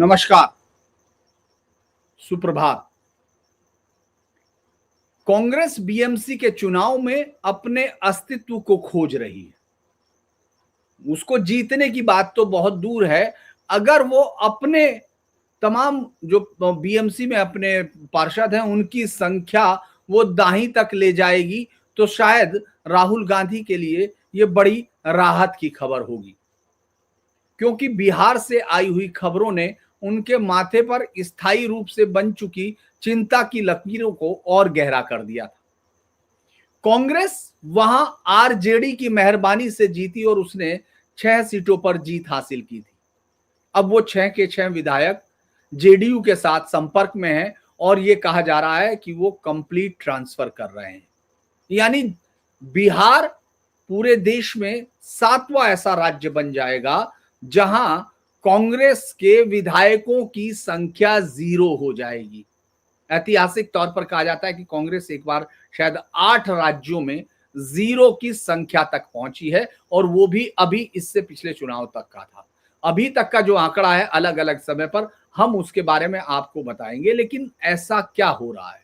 नमस्कार, सुप्रभात। कांग्रेस बीएमसी के चुनाव में अपने अस्तित्व को खोज रही है। उसको जीतने की बात तो बहुत दूर है। अगर वो अपने तमाम जो बीएमसी में अपने पार्षद हैं उनकी संख्या वो दाहीं तक ले जाएगी तो शायद राहुल गांधी के लिए ये बड़ी राहत की खबर होगी, क्योंकि बिहार से आई हुई खबरों ने उनके माथे पर स्थायी रूप से बन चुकी चिंता की लकीरों को और गहरा कर दिया था। कांग्रेस वहां आरजेडी की मेहरबानी से जीती और उसने 6 सीटों पर जीत हासिल की थी। अब वो 6 के 6 विधायक जेडीयू के साथ संपर्क में हैं और ये कहा जा रहा है कि वो कंप्लीट ट्रांसफर कर रहे हैं। यानी बिहार पूरे देश में 7वां ऐसा राज्य बन जाएगा जहां कांग्रेस के विधायकों की संख्या 0 हो जाएगी। ऐतिहासिक तौर पर कहा जाता है कि कांग्रेस एक बार शायद 8 राज्यों में 0 की संख्या तक पहुंची है और वो भी अभी इससे पिछले चुनाव तक का था। अभी तक का जो आंकड़ा है अलग अलग समय पर हम उसके बारे में आपको बताएंगे, लेकिन ऐसा क्या हो रहा है?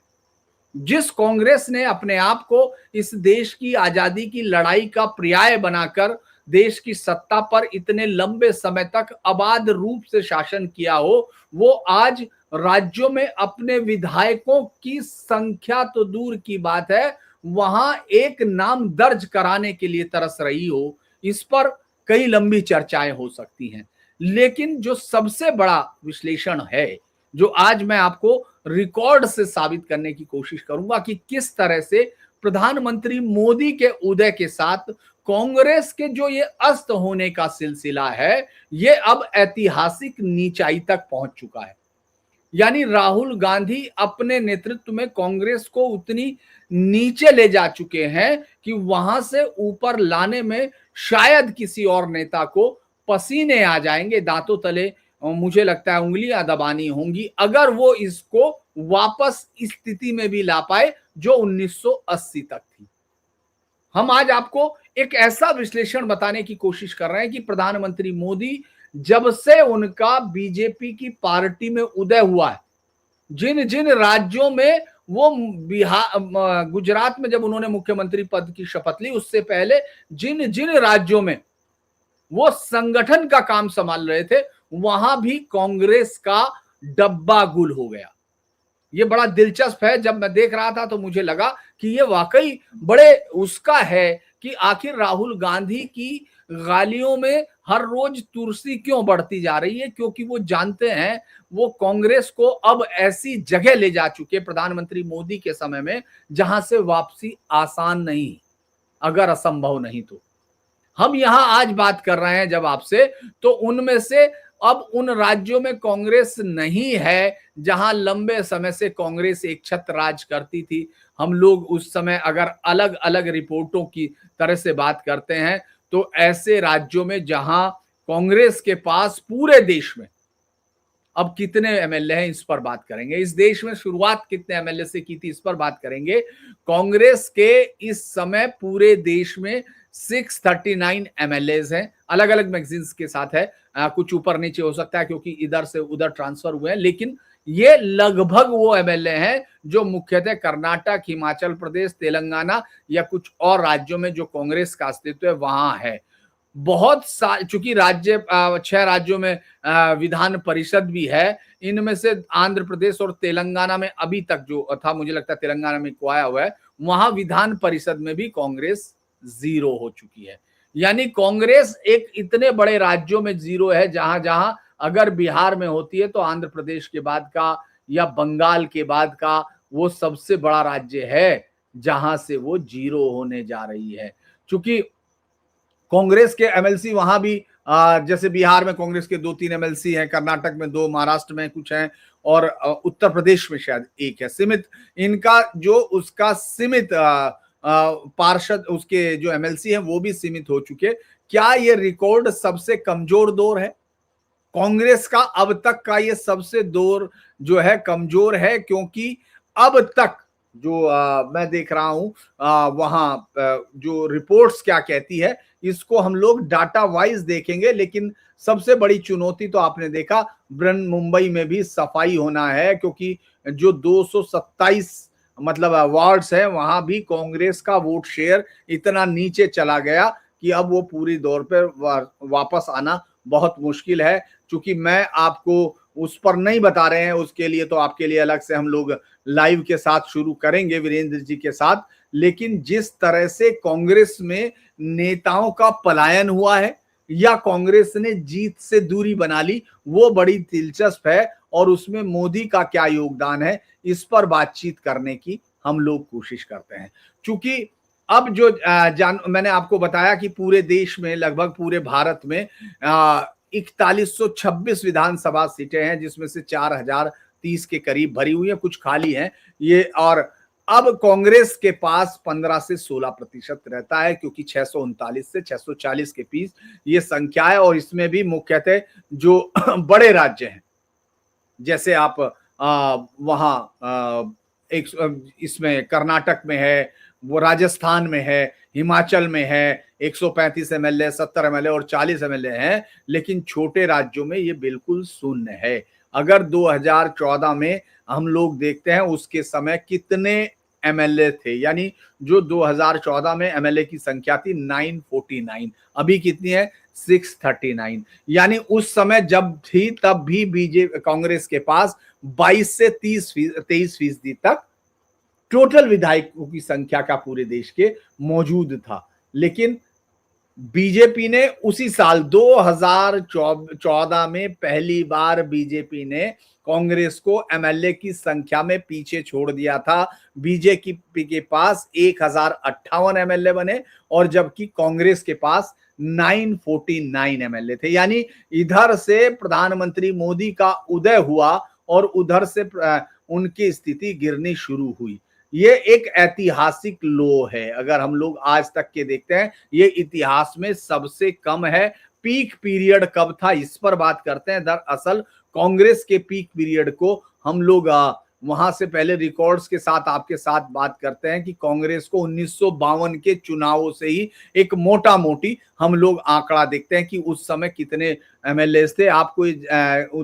जिस कांग्रेस ने अपने आप को इस देश की आजादी की लड़ाई का पर्याय बनाकर देश की सत्ता पर इतने लंबे समय तक अबाध रूप से शासन किया हो, वो आज राज्यों में अपने विधायकों की संख्या तो दूर की बात है, वहां एक नाम दर्ज कराने के लिए तरस रही हो। इस पर कई लंबी चर्चाएं हो सकती हैं, लेकिन जो सबसे बड़ा विश्लेषण है, जो आज मैं आपको रिकॉर्ड से साबित करने की कोशिश करूंगा कि किस तरह से प्रधानमंत्री मोदी के उदय के साथ कांग्रेस के जो ये अस्त होने का सिलसिला है, ये अब ऐतिहासिक नीचाई तक पहुंच चुका है। यानी राहुल गांधी अपने नेतृत्व में कांग्रेस को उतनी नीचे ले जा चुके हैं कि वहां से ऊपर लाने में शायद किसी और नेता को पसीने आ जाएंगे, दांतों तले मुझे लगता है उंगलियां दबानी होंगी अगर वो इसको वापस इस स्थिति में भी ला पाए जो 1980 तक थी। हम आज आपको एक ऐसा विश्लेषण बताने की कोशिश कर रहे हैं कि प्रधानमंत्री मोदी जब से उनका बीजेपी की पार्टी में उदय हुआ है, जिन जिन राज्यों में वो बिहार गुजरात में जब उन्होंने मुख्यमंत्री पद की शपथ ली, उससे पहले जिन जिन राज्यों में वो संगठन का काम संभाल रहे थे, वहां भी कांग्रेस का डब्बा गुल हो गया। ये बड़ा दिलचस्प है। जब मैं देख रहा था तो मुझे लगा कि ये वाकई बड़े उसका है कि आखिर राहुल गांधी की गालियों में हर रोज तुलसी क्यों बढ़ती जा रही है, क्योंकि वो जानते हैं वो कांग्रेस को अब ऐसी जगह ले जा चुके प्रधानमंत्री मोदी के समय में जहां से वापसी आसान नहीं, अगर असंभव नहीं तो। हम यहां आज बात कर रहे हैं जब आपसे, तो उनमें से अब उन राज्यों में कांग्रेस नहीं है जहां लंबे समय से कांग्रेस एक छत्र राज करती थी। हम लोग उस समय अगर अलग अलग रिपोर्टों की तरह से बात करते हैं तो ऐसे राज्यों में जहां कांग्रेस के पास पूरे देश में अब कितने एमएलए हैं इस पर बात करेंगे, इस देश में शुरुआत कितने एमएलए से की थी इस पर बात करेंगे। कांग्रेस के इस समय पूरे देश में 639 एमएलएज हैं, अलग अलग मैगजीन्स के साथ है, कुछ ऊपर नीचे हो सकता है क्योंकि इधर से उधर ट्रांसफर हुए हैं, लेकिन ये लगभग वो एमएलए हैं जो मुख्यतः कर्नाटक, हिमाचल प्रदेश, तेलंगाना या कुछ और राज्यों में जो कांग्रेस का अस्तित्व है वहां है। बहुत चूंकि राज्य 6 राज्यों में विधान परिषद भी है, इनमें से आंध्र प्रदेश और तेलंगाना में अभी तक जो था, मुझे लगता है तेलंगाना में को आया हुआ है, वहां विधान परिषद में भी कांग्रेस 0 हो चुकी है। यानी कांग्रेस एक इतने बड़े राज्यों में 0 है जहां जहां अगर बिहार में होती है तो आंध्र प्रदेश के बाद का या बंगाल के बाद का वो सबसे बड़ा राज्य है जहां से वो 0 होने जा रही है। चूंकि कांग्रेस के एमएलसी वहां भी जैसे बिहार में कांग्रेस के 2-3 एमएलसी हैं, कर्नाटक में 2, महाराष्ट्र में कुछ हैं और उत्तर प्रदेश में शायद 1 है। सीमित इनका जो उसका सीमित पार्षद उसके जो एमएलसी हैं वो भी सीमित हो चुके। क्या ये रिकॉर्ड सबसे कमजोर दौर है कांग्रेस का? अब तक का ये सबसे दौर जो है कमजोर है, क्योंकि अब तक जो मैं देख रहा हूं वहां जो रिपोर्ट्स क्या कहती है इसको हम लोग डाटा वाइज देखेंगे। लेकिन सबसे बड़ी चुनौती तो आपने देखा ब्रन मुंबई में भी सफाई होना है, क्योंकि जो 227 मतलब वार्ड्स है वहां भी कांग्रेस का वोट शेयर इतना नीचे चला गया कि अब वो पूरी दौर पर वापस आना बहुत मुश्किल है। चूंकि मैं आपको उस पर नहीं बता रहे हैं, उसके लिए तो आपके लिए अलग से हम लोग लाइव के साथ शुरू करेंगे वीरेंद्र जी के साथ। लेकिन जिस तरह से कांग्रेस में नेताओं का पलायन हुआ है या कांग्रेस ने जीत से दूरी बना ली, वो बड़ी दिलचस्प है और उसमें मोदी का क्या योगदान है, इस पर बातचीत करने की हम लोग कोशिश करते हैं। चूंकि अब जो मैंने आपको बताया कि पूरे देश में लगभग पूरे भारत में 4126 विधानसभा सीटें हैं, जिसमें से 4030 के करीब भरी हुई है, कुछ खाली हैं ये। और अब कांग्रेस के पास 15 से 16% रहता है, क्योंकि 639 से 640 के बीच ये संख्या है। और इसमें भी मुख्यतः जो बड़े राज्य हैं, जैसे आप वहां इसमें कर्नाटक में है, वो राजस्थान में है, हिमाचल में है, 135 एमएलए, 70 एमएलए और 40 एमएलए हैं। लेकिन छोटे राज्यों में ये बिल्कुल शून्य है। अगर 2014 में हम लोग देखते हैं उसके समय कितने एमएलए थे, यानी जो 2014 में एमएलए की संख्या थी 949, अभी कितनी है 639। यानी उस समय जब थी तब भी बीजेपी कांग्रेस के पास 22 से 23% तक टोटल विधायकों की संख्या का पूरे देश के मौजूद था। लेकिन बीजेपी ने उसी साल 2014 में पहली बार बीजेपी ने कांग्रेस को एमएलए की संख्या में पीछे छोड़ दिया था। बीजेपी के पास 1058 एमएलए बने और जबकि कांग्रेस के पास 949 एमएलए थे। यानी इधर से प्रधानमंत्री मोदी का उदय हुआ और उधर से उनकी स्थिति गिरनी शुरू हुई। ये एक ऐतिहासिक लो है। अगर हम लोग आज तक के देखते हैं, ये इतिहास में सबसे कम है। पीक पीरियड कब था इस पर बात करते हैं। दरअसल कांग्रेस के पीक पीरियड को हम लोग वहां से पहले रिकॉर्ड्स के साथ आपके साथ बात करते हैं कि कांग्रेस को 1952 के चुनावों से ही एक मोटा मोटी हम लोग आंकड़ा देखते हैं कि उस समय कितने एमएलए थे। आपको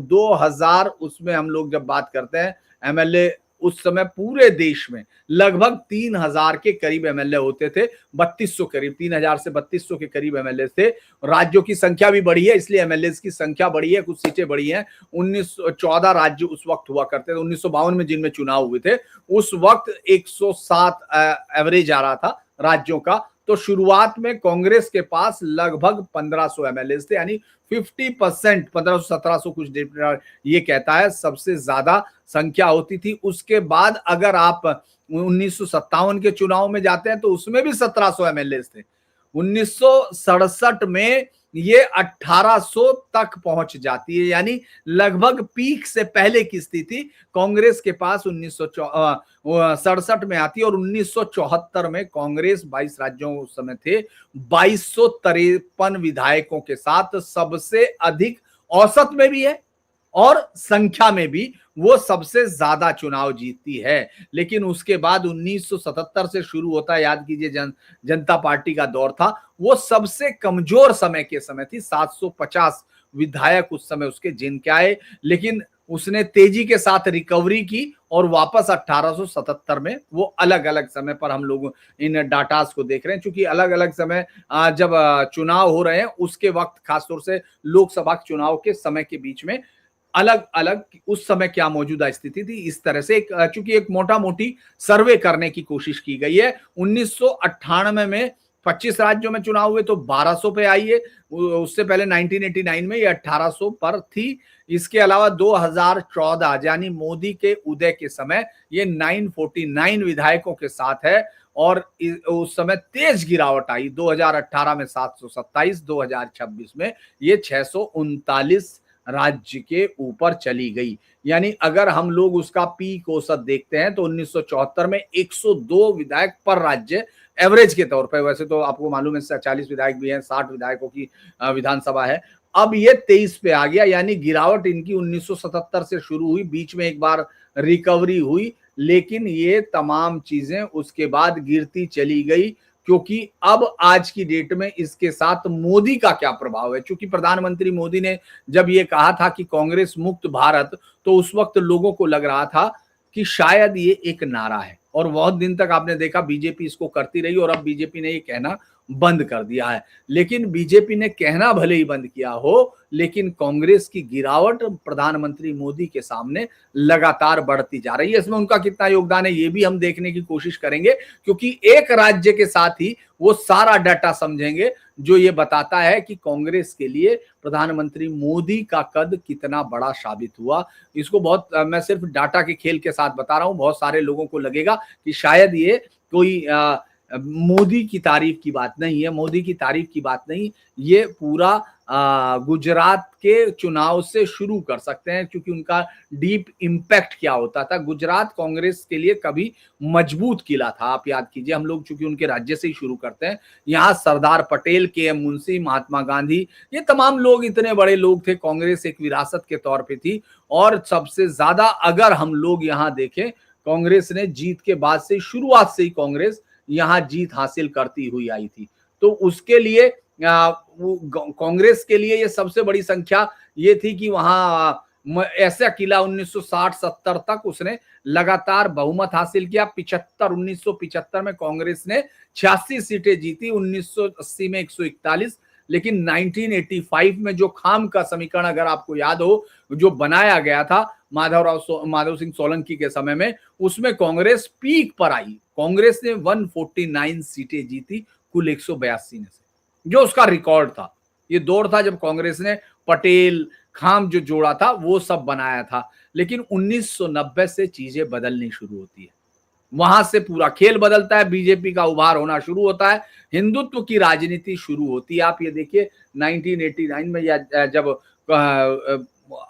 2000 उसमें हम लोग जब बात करते हैं एमएलए, उस समय पूरे देश में लगभग 3000 के करीब एमएलए होते थे, 3200 करीब 3000 से 3200 के करीब एमएलए थे। राज्यों की संख्या भी बढ़ी है, इसलिए एमएलए की संख्या बढ़ी है, कुछ सीटें बढ़ी हैं। 14 राज्य उस वक्त हुआ करते थे 1952 में, जिनमें चुनाव हुए थे। उस वक्त 107 एवरेज आ रहा था राज्यों का। तो शुरुआत में कांग्रेस के पास लगभग 1500 एमएलए थे, यानी 50%, 1500-1700 कुछ ये कहता है सबसे ज्यादा संख्या होती थी। उसके बाद अगर आप 1957 के चुनाव में जाते हैं तो उसमें भी 1700 एमएलए थे। 1967 में ये 1800 तक पहुंच जाती है, यानी लगभग पीक से पहले की स्थिति कांग्रेस के पास 1967 में आती है। और 1974 में कांग्रेस 22 राज्यों उस समय थे, 2253 विधायकों के साथ सबसे अधिक औसत में भी है और संख्या में भी वो सबसे ज्यादा चुनाव जीतती है। लेकिन उसके बाद 1977 से शुरू होता है, याद कीजिए जनता पार्टी का दौर था, वो सबसे कमजोर समय के समय थी। 750 विधायक उस समय उसके जिनके आए, लेकिन उसने तेजी के साथ रिकवरी की और वापस 1877 में वो अलग अलग समय पर हम लोग इन डाटास को देख रहे हैं। चूंकि अलग अलग समय जब चुनाव हो रहे हैं उसके वक्त, खासतौर से लोकसभा चुनाव के समय के बीच में अलग अलग उस समय क्या मौजूदा स्थिति थी, इस तरह से चूंकि एक मोटा मोटी सर्वे करने की कोशिश की गई है। 1998 में 25 राज्यों में चुनाव हुए तो 1200 पे आई है। उससे पहले 1989 में ये 1800 पर थी। इसके अलावा 2014 यानी मोदी के उदय के समय ये 949 विधायकों के साथ है और उस समय तेज गिरावट आई। 2018 में 727, 2026 में ये 639 राज्य के ऊपर चली गई। यानी अगर हम लोग उसका पीक औसत देखते हैं तो 1974 में 102 विधायक पर राज्य एवरेज के तौर पर, वैसे तो आपको मालूम है 40 विधायक भी हैं, 60 विधायकों की विधानसभा है। अब ये 23 पे आ गया, यानी गिरावट इनकी 1977 से शुरू हुई, बीच में एक बार रिकवरी हुई, लेकिन ये तमाम चीजें उसके बाद गिरती चली गई। क्योंकि अब आज की डेट में इसके साथ मोदी का क्या प्रभाव है। क्योंकि प्रधानमंत्री मोदी ने जब ये कहा था कि कांग्रेस मुक्त भारत, तो उस वक्त लोगों को लग रहा था कि शायद ये एक नारा है, और बहुत दिन तक आपने देखा बीजेपी इसको करती रही, और अब बीजेपी ने ये कहना बंद कर दिया है। लेकिन बीजेपी ने कहना भले ही बंद किया हो, लेकिन कांग्रेस की गिरावट प्रधानमंत्री मोदी के सामने लगातार बढ़ती जा रही है। इसमें उनका कितना योगदान है ये भी हम देखने की कोशिश करेंगे, क्योंकि एक राज्य के साथ ही वो सारा डाटा समझेंगे जो ये बताता है कि कांग्रेस के लिए प्रधानमंत्री मोदी का कद कितना बड़ा साबित हुआ। इसको बहुत मैं सिर्फ डाटा के खेल के साथ बता रहा हूं। बहुत सारे लोगों को लगेगा कि शायद ये कोई मोदी की तारीफ की बात नहीं है, मोदी की तारीफ की बात नहीं, ये पूरा गुजरात के चुनाव से शुरू कर सकते हैं, क्योंकि उनका डीप इम्पैक्ट क्या होता था। गुजरात कांग्रेस के लिए कभी मजबूत किला था, आप याद कीजिए। हम लोग चूंकि उनके राज्य से ही शुरू करते हैं, यहाँ सरदार पटेल, के.एम. मुंशी, महात्मा गांधी, ये तमाम लोग इतने बड़े लोग थे। कांग्रेस एक विरासत के तौर पे थी, और सबसे ज्यादा अगर हम लोग यहाँ देखें, कांग्रेस ने जीत के बाद से, शुरुआत से ही कांग्रेस यहाँ जीत हासिल करती हुई आई थी। तो उसके लिए कांग्रेस के लिए ये सबसे बड़ी संख्या ये थी कि वहां ऐसा किला 1960-70 तक उसने लगातार बहुमत हासिल किया। 1975 में कांग्रेस ने 86 सीटें जीती, 1980 में 141। लेकिन 1985 में जो खाम का समीकरण, अगर आपको याद हो, जो बनाया गया था माधव सिंह सोलंकी के समय में, उसमें कांग्रेस पीक पर आई। कांग्रेस ने 149 सीटें जीती कुल 182 में से, जो उसका रिकॉर्ड था। ये दौर था जब कांग्रेस ने पटेल खाम जो जोड़ा था वो सब बनाया था। लेकिन 1990 से चीजें बदलनी शुरू होती है, वहां से पूरा खेल बदलता है, बीजेपी का उभार होना शुरू होता है, हिंदुत्व की राजनीति शुरू होती है। आप ये देखिए 1989 में, या जब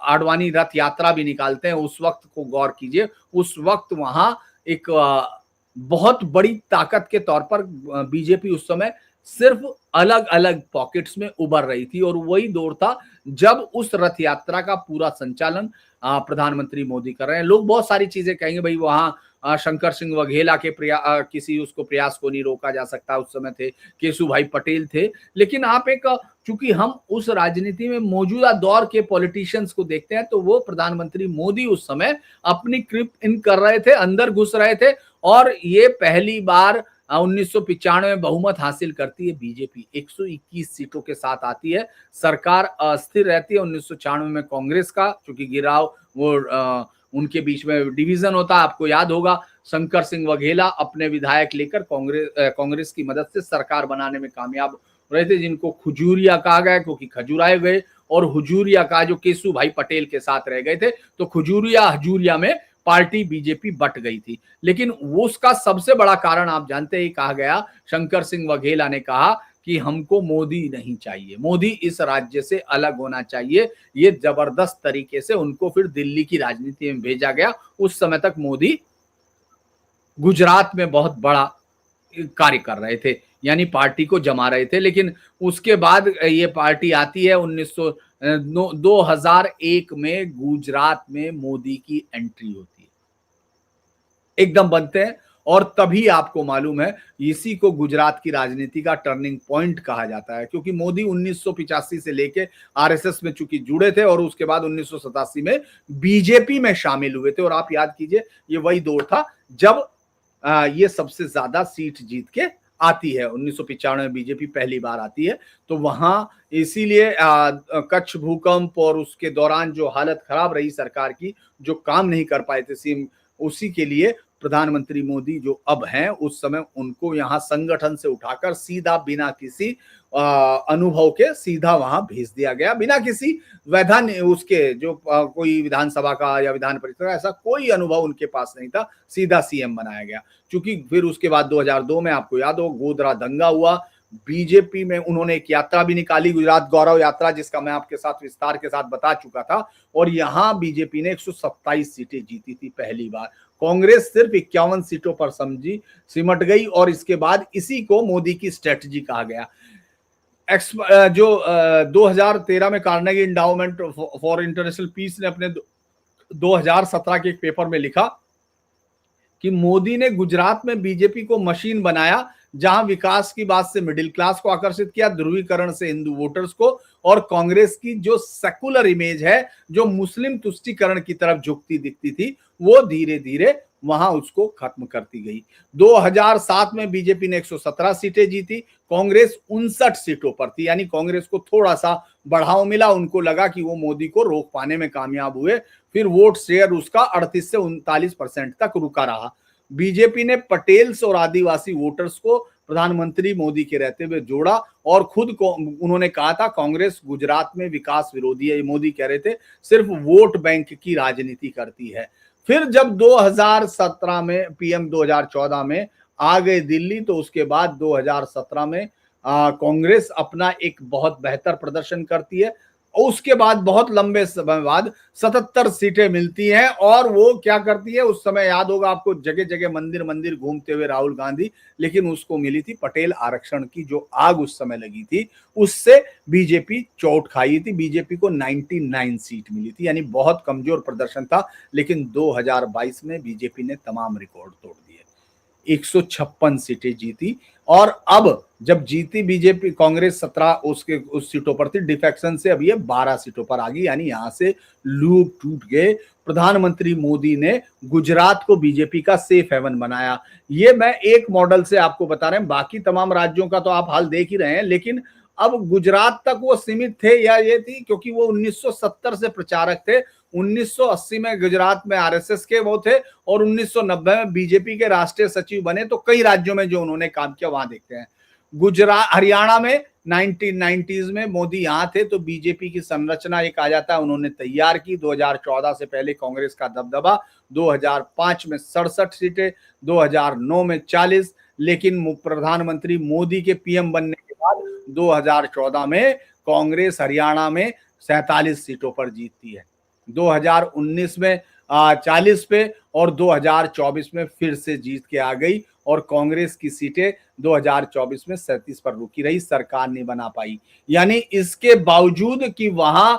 आडवाणी रथ यात्रा भी निकालते हैं, उस वक्त को गौर कीजिए। उस वक्त वहां एक बहुत बड़ी ताकत के तौर पर बीजेपी उस समय सिर्फ अलग अलग पॉकेट्स में उभर रही थी, और वही दौर था जब उस रथ यात्रा का पूरा संचालन प्रधानमंत्री मोदी कर रहे हैं। लोग बहुत सारी चीजें कहेंगे, भाई वहां शंकर सिंह वघेला के किसी उसको प्रयास को नहीं रोका जा सकता, उस समय थे केशु भाई पटेल थे। लेकिन आप एक, चूंकि हम उस राजनीति में मौजूदा दौर के पॉलिटिशियंस को देखते हैं, तो वो प्रधानमंत्री मोदी उस समय अपनी क्रिप इन कर रहे थे, अंदर घुस रहे थे, और ये पहली बार 1995 में बहुमत हासिल करती है बीजेपी, 121 सीटों के साथ आती है। सरकार अस्थिर रहती है 1996 में कांग्रेस का, चूंकि गिराव वो उनके बीच में डिवीजन होता है। आपको याद होगा, शंकर सिंह वघेला अपने विधायक लेकर कांग्रेस की मदद से सरकार बनाने में कामयाब रहे थे, जिनको खुजूरिया कहा गया, क्योंकि खजुराए गए, और हुजूरिया का जो केशु भाई पटेल के साथ रह गए थे, तो खुजूरिया हजूरिया में पार्टी बीजेपी बट गई थी। लेकिन वो उसका सबसे बड़ा कारण आप जानते हैं, कहा गया, शंकर सिंह वघेला ने कहा कि हमको मोदी नहीं चाहिए, मोदी इस राज्य से अलग होना चाहिए। ये जबरदस्त तरीके से उनको फिर दिल्ली की राजनीति में भेजा गया। उस समय तक मोदी गुजरात में बहुत बड़ा कार्य कर रहे थे, यानी पार्टी को जमा रहे थे। लेकिन उसके बाद ये पार्टी आती है 2001 में, गुजरात में मोदी की एंट्री होती है, एकदम बनते हैं। और तभी आपको मालूम है, इसी को गुजरात की राजनीति का टर्निंग पॉइंट कहा जाता है, क्योंकि मोदी 1985 से लेके आरएसएस में चूंकि जुड़े थे, और उसके बाद 1987 में बीजेपी में शामिल हुए थे। और आप याद कीजिए, ये वही दौर था जब ये सबसे ज्यादा सीट जीत के आती है। 1995 में बीजेपी पहली बार आती है, तो वहां इसीलिए कच्छ भूकंप और उसके दौरान जो हालत खराब रही सरकार की, जो काम नहीं कर पाए थे सीएम, उसी के लिए प्रधानमंत्री मोदी जो अब हैं, उस समय उनको यहाँ संगठन से उठाकर सीधा बिना किसी अनुभव के सीधा वहां भेज दिया गया, बिना किसी वैधानिक उसके जो कोई विधानसभा का या विधान परिषद का ऐसा कोई अनुभव उनके पास नहीं था, सीधा सीएम बनाया गया। क्योंकि फिर उसके बाद 2002 में आपको याद हो, गोधरा दंगा हुआ, बीजेपी में उन्होंने एक यात्रा भी निकाली, गुजरात गौरव यात्रा, जिसका मैं आपके साथ विस्तार के साथ बता चुका था। और यहाँ बीजेपी ने 127 सीटें जीती थी पहली बार, कांग्रेस सिर्फ 51 सीटों पर सिमट गई। और इसके बाद इसी को मोदी की स्ट्रेटजी कहा गया। जो 2013 में Carnegie Endowment for International Peace ने अपने 2017 के एक पेपर में लिखा कि मोदी ने गुजरात में बीजेपी को मशीन बनाया, जहां विकास की बात से मिडिल क्लास को आकर्षित किया, ध्रुवीकरण से हिंदू वोटर्स को, और कांग्रेस की जो सेकुलर इमेज है, जो मुस्लिम तुष्टीकरण की तरफ झुकती दिखती थी, वो धीरे धीरे वहां उसको खत्म करती गई। 2007 में बीजेपी ने 117 सीटें जीती, कांग्रेस 59 सीटों पर थी, यानी कांग्रेस को थोड़ा सा बढ़ाव मिला, उनको लगा कि वो मोदी को रोक पाने में कामयाब हुए। फिर वोट शेयर उसका 38 से 39% तक रुका रहा। बीजेपी ने पटेल्स और आदिवासी वोटर्स को प्रधानमंत्री मोदी के रहते हुए जोड़ा, और खुद को उन्होंने कहा था कांग्रेस गुजरात में विकास विरोधी है, मोदी कह रहे थे सिर्फ वोट बैंक की राजनीति करती है। फिर जब 2017 में पीएम 2014 में आ गए दिल्ली, तो उसके बाद 2017 में कांग्रेस अपना एक बहुत बेहतर प्रदर्शन करती है, और उसके बाद बहुत लंबे समय बाद 77 सीटें मिलती हैं, और वो क्या करती है, उस समय याद होगा आपको, जगह जगह मंदिर मंदिर घूमते हुए राहुल गांधी, लेकिन उसको मिली थी पटेल आरक्षण की जो आग उस समय लगी थी, उससे बीजेपी चोट खाई थी। बीजेपी को 99 सीट मिली थी, यानी बहुत कमजोर प्रदर्शन था। लेकिन 2022 में बीजेपी ने तमाम रिकॉर्ड तोड़ दिए, 156 सीटें जीती, और अब जब जीती बीजेपी, कांग्रेस 17 उसके उस सीटों पर थी, डिफेक्शन से अब ये 12 सीटों पर आ गई, यानी यहां से लूप टूट गए। प्रधानमंत्री मोदी ने गुजरात को बीजेपी का सेफ हेवन बनाया। ये मैं एक मॉडल से आपको बता रहे हैं, बाकी तमाम राज्यों का तो आप हाल देख ही रहे हैं, लेकिन अब गुजरात तक वो सीमित थे, या ये थी क्योंकि वो 1970 से प्रचारक थे। 1980 में गुजरात में आरएसएस के वो थे, और 1990 में बीजेपी के राष्ट्रीय सचिव बने, तो कई राज्यों में जो उन्होंने काम किया वहां देखते हैं। गुजरात, हरियाणा में 1990s में मोदी यहां थे, तो बीजेपी की संरचना एक आ जाता है उन्होंने तैयार की। 2014 से पहले कांग्रेस का दबदबा, 2005 में 67 सीटें, 2009 में 40, लेकिन प्रधानमंत्री मोदी के पीएम बनने के बाद 2014 में कांग्रेस हरियाणा में 47 सीटों पर जीतती है। 2019 में 40 पे, और 2024 में फिर से जीत के आ गई, और कांग्रेस की सीटें 2024 में 37 पर रुकी रही, सरकार नहीं बना पाई। यानी इसके बावजूद कि वहां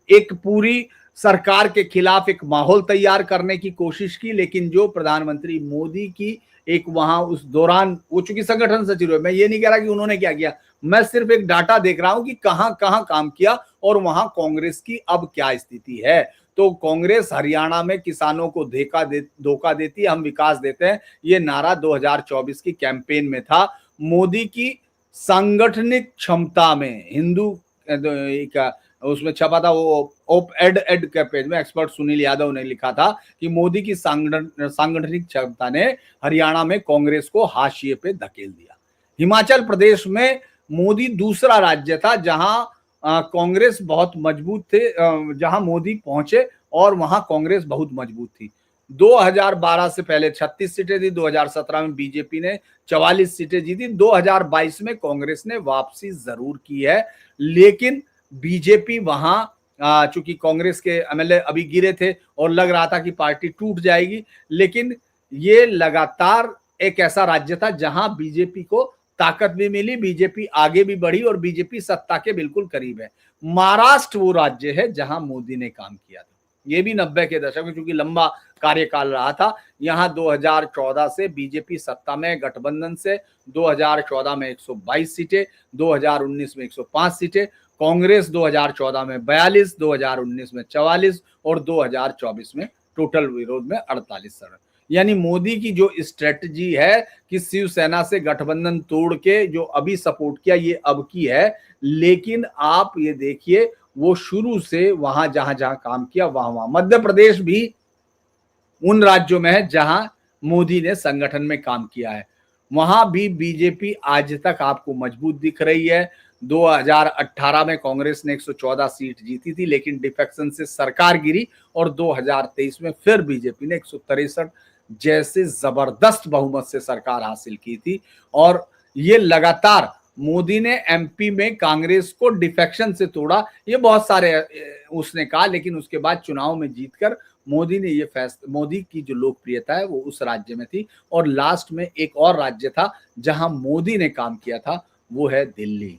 एक पूरी सरकार के खिलाफ एक माहौल तैयार करने की कोशिश की, लेकिन जो प्रधानमंत्री मोदी की एक वहां उस दौरान, वो चूंकि संगठन सचिव है, मैं ये नहीं कह रहा कि उन्होंने क्या किया, मैं सिर्फ एक डाटा देख रहा हूं कि कहां कहां काम किया, और वहां कांग्रेस की अब क्या स्थिति है। तो कांग्रेस हरियाणा में किसानों को धोखा देती है, हम विकास देते हैं, ये नारा 2024 की कैंपेन में था। मोदी की सांगठनिक क्षमता में, हिंदू का उसमें छपा था, वो ओप एड के पेज में एक्सपर्ट सुनील यादव ने लिखा था कि मोदी की सांगठनिक क्षमता ने हरियाणा में कांग्रेस को हाशिए पे धकेल दिया। हिमाचल प्रदेश में मोदी दूसरा राज्य था जहां कांग्रेस बहुत मजबूत थे, जहां मोदी पहुंचे और वहां कांग्रेस बहुत मजबूत थी। 2012 से पहले 36 सीटें थी, 2017 में बीजेपी ने 44 सीटें जीती। 2022 में कांग्रेस ने वापसी जरूर की है, लेकिन बीजेपी वहां, चूंकि कांग्रेस के एमएलए अभी गिरे थे और लग रहा था कि पार्टी टूट जाएगी, लेकिन ये लगातार एक ऐसा राज्य था जहां बीजेपी को ताकत भी मिली, बीजेपी आगे भी बढ़ी, और बीजेपी सत्ता के बिल्कुल करीब है। महाराष्ट्र वो राज्य है जहां मोदी ने काम किया था, ये भी 90 के दशक में, क्योंकि लंबा कार्यकाल रहा था। यहां 2014 से बीजेपी सत्ता में गठबंधन से 2014 में 122 सीटें, 2019 में 105 सीटें, कांग्रेस 2014 में 42, 2019 में 44, और 2024 में टोटल विरोध में 48 सीटें। यानी मोदी की जो स्ट्रेटजी है कि शिवसेना से गठबंधन तोड़ के जो अभी सपोर्ट किया, ये अब की है, लेकिन आप ये देखिए वो शुरू से वहां जहां जहां काम किया वहां वहां, मध्य प्रदेश भी उन राज्यों में है जहां मोदी ने संगठन में काम किया है, वहां भी बीजेपी आज तक आपको मजबूत दिख रही है। 2018 में कांग्रेस ने 114 सीट जीती थी, लेकिन डिफेक्शन से सरकार गिरी, और 2023 में फिर बीजेपी ने 163 जैसे जबरदस्त बहुमत से सरकार हासिल की थी। और ये लगातार मोदी ने एमपी में कांग्रेस को डिफेक्शन से तोड़ा, ये बहुत सारे उसने कहा, लेकिन उसके बाद चुनाव में जीतकर मोदी ने ये फैसला, मोदी की जो लोकप्रियता है वो उस राज्य में थी। और लास्ट में एक और राज्य था जहां मोदी ने काम किया था, वो है दिल्ली।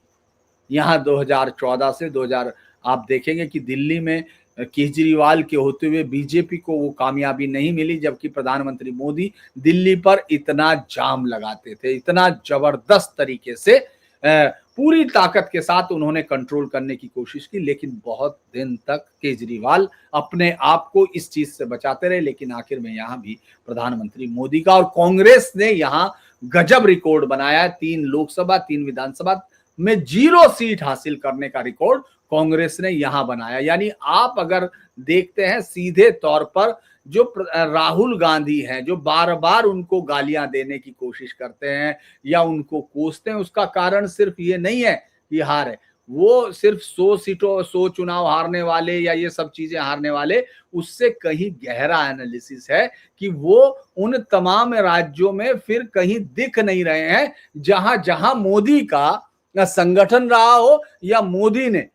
यहाँ 2014 से 2000 आप देखेंगे कि दिल्ली में केजरीवाल के होते हुए बीजेपी को वो कामयाबी नहीं मिली, जबकि प्रधानमंत्री मोदी दिल्ली पर इतना जाम लगाते थे, इतना जबरदस्त तरीके से पूरी ताकत के साथ उन्होंने कंट्रोल करने की कोशिश की, लेकिन बहुत दिन तक केजरीवाल अपने आप को इस चीज से बचाते रहे। लेकिन आखिर में यहां भी प्रधानमंत्री मोदी का और कांग्रेस ने यहां गजब रिकॉर्ड बनाया है। 3 लोकसभा 3 विधानसभा में 0 सीट हासिल करने का रिकॉर्ड कांग्रेस ने यहां बनाया। यानी आप अगर देखते हैं सीधे तौर पर जो राहुल गांधी हैं, जो बार बार उनको गालियां देने की कोशिश करते हैं या उनको कोसते हैं, उसका कारण सिर्फ ये नहीं है कि हार है, वो सिर्फ 100 सीटों 100 चुनाव हारने वाले या ये सब चीजें हारने वाले, उससे कहीं गहरा एनालिसिस है कि वो उन तमाम राज्यों में फिर कहीं दिख नहीं रहे हैं जहां जहां मोदी का संगठन रहा हो या मोदी ने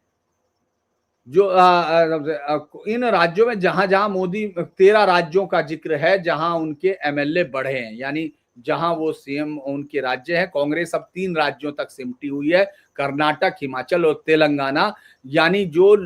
जो इन राज्यों में जहां जहां मोदी 13 राज्यों का जिक्र है जहां उनके एमएलए बढ़े हैं, यानी जहां वो सीएम उनके राज्य है। कांग्रेस अब 3 राज्यों तक सिमटी हुई है, कर्नाटक, हिमाचल और तेलंगाना। यानी जो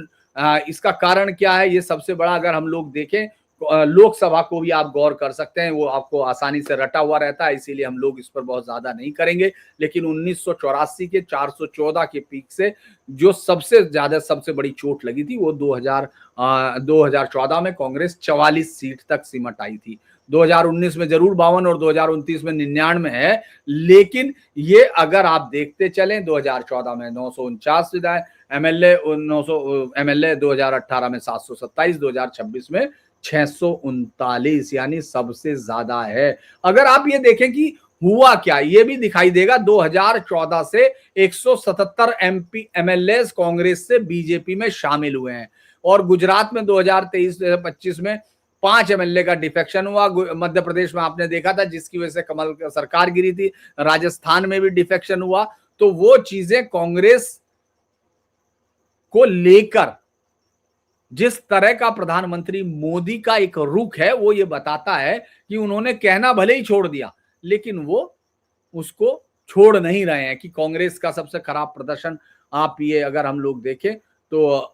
इसका कारण क्या है, ये सबसे बड़ा अगर हम लोग देखें लोकसभा को भी आप गौर कर सकते हैं, वो आपको आसानी से रटा हुआ रहता है, इसीलिए हम लोग इस पर बहुत ज्यादा नहीं करेंगे। लेकिन 1984 के 414 के पीक से जो सबसे ज्यादा सबसे बड़ी चोट लगी थी वो 2014 में कांग्रेस 44 सीट तक सिमट आई थी। 2019 में जरूर 52 और 2029 में 99 है, लेकिन ये अगर आप देखते चलें 2014 में 949 विधायक एमएलए 900 एमएलए, 2018 में 727, 2026 में 639, यानी सबसे ज्यादा है। अगर आप ये देखें कि हुआ क्या, ये भी दिखाई देगा। 2014 से 177 एमपी एमएलए कांग्रेस से बीजेपी में शामिल हुए हैं और गुजरात में 2023-25 में 5 एमएलए का डिफेक्शन हुआ। मध्य प्रदेश में आपने देखा था जिसकी वजह से कमल सरकार गिरी थी, राजस्थान में भी डिफेक्शन हुआ। तो वो चीजें कांग्रेस को लेकर जिस तरह का प्रधानमंत्री मोदी का एक रुख है वो ये बताता है कि उन्होंने कहना भले ही छोड़ दिया लेकिन वो उसको छोड़ नहीं रहे हैं। कि कांग्रेस का सबसे खराब प्रदर्शन आप ये अगर हम लोग देखें तो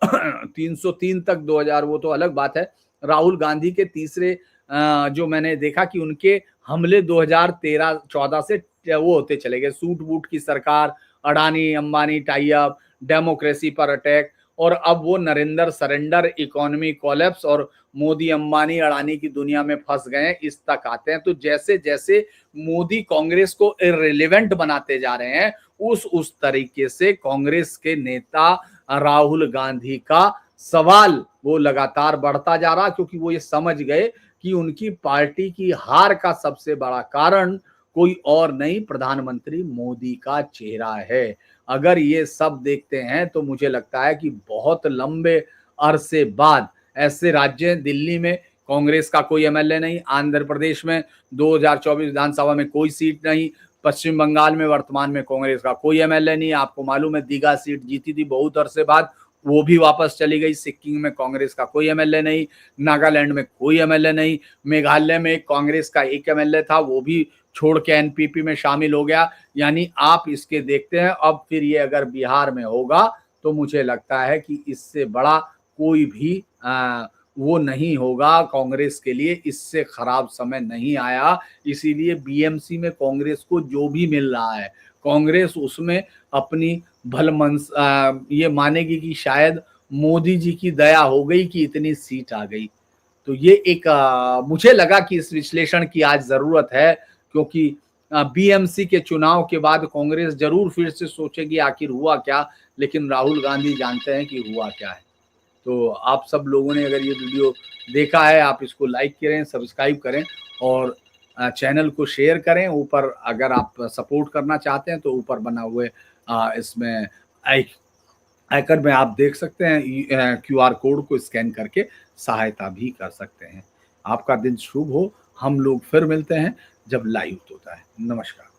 303 तक 2000, वो तो अलग बात है। राहुल गांधी के तीसरे जो मैंने देखा कि उनके हमले 2013-14 से वो होते चले गए, सूट बूट की सरकार, Adani Ambani tie up, democracy पर अटैक, और अब वो नरेंद्र सरेंडर, इकोनॉमी कोलैप्स और मोदी अंबानी अडानी की दुनिया में फंस गए हैं, इस तक आते हैं। तो जैसे जैसे मोदी कांग्रेस को इररिलेवेंट बनाते जा रहे हैं उस तरीके से कांग्रेस के नेता राहुल गांधी का सवाल वो लगातार बढ़ता जा रहा, क्योंकि वो ये समझ गए कि उनकी पार्टी की हार का सबसे बड़ा कारण कोई और नहीं, प्रधानमंत्री मोदी का चेहरा है। अगर ये सब देखते हैं तो मुझे लगता है कि बहुत लंबे अरसे बाद ऐसे राज्य, दिल्ली में कांग्रेस का कोई एमएलए नहीं, आंध्र प्रदेश में 2024 विधानसभा में कोई सीट नहीं, पश्चिम बंगाल में वर्तमान में कांग्रेस का कोई एमएलए नहीं। आपको मालूम है दीघा सीट जीती थी बहुत अरसे बाद, वो भी वापस चली गई। सिक्किम में कांग्रेस का कोई एमएलए नहीं, नागालैंड में कोई एमएलए नहीं, मेघालय में कांग्रेस का एक एमएलए था वो भी छोड़ के एनपीपी में शामिल हो गया। यानी आप इसके देखते हैं। अब फिर ये अगर बिहार में होगा तो मुझे लगता है कि इससे बड़ा कोई भी वो नहीं होगा कांग्रेस के लिए, इससे खराब समय नहीं आया। इसीलिए बीएमसी में कांग्रेस को जो भी मिल रहा है कांग्रेस उसमें अपनी भलमनस ये मानेगी कि शायद मोदी जी की दया हो गई कि इतनी सीट आ गई। तो ये एक मुझे लगा कि इस विश्लेषण की आज जरूरत है, क्योंकि बीएमसी के चुनाव के बाद कांग्रेस जरूर फिर से सोचेगी आखिर हुआ क्या, लेकिन राहुल गांधी जानते हैं कि हुआ क्या है। तो आप सब लोगों ने अगर ये वीडियो देखा है आप इसको लाइक करें, सब्सक्राइब करें और चैनल को शेयर करें। ऊपर अगर आप सपोर्ट करना चाहते हैं तो ऊपर बना हुए इसमें आइकन में आप देख सकते हैं, क्यूआर कोड को स्कैन करके सहायता भी कर सकते हैं। आपका दिन शुभ हो। हम लोग फिर मिलते हैं जब लाइव होता है। नमस्कार।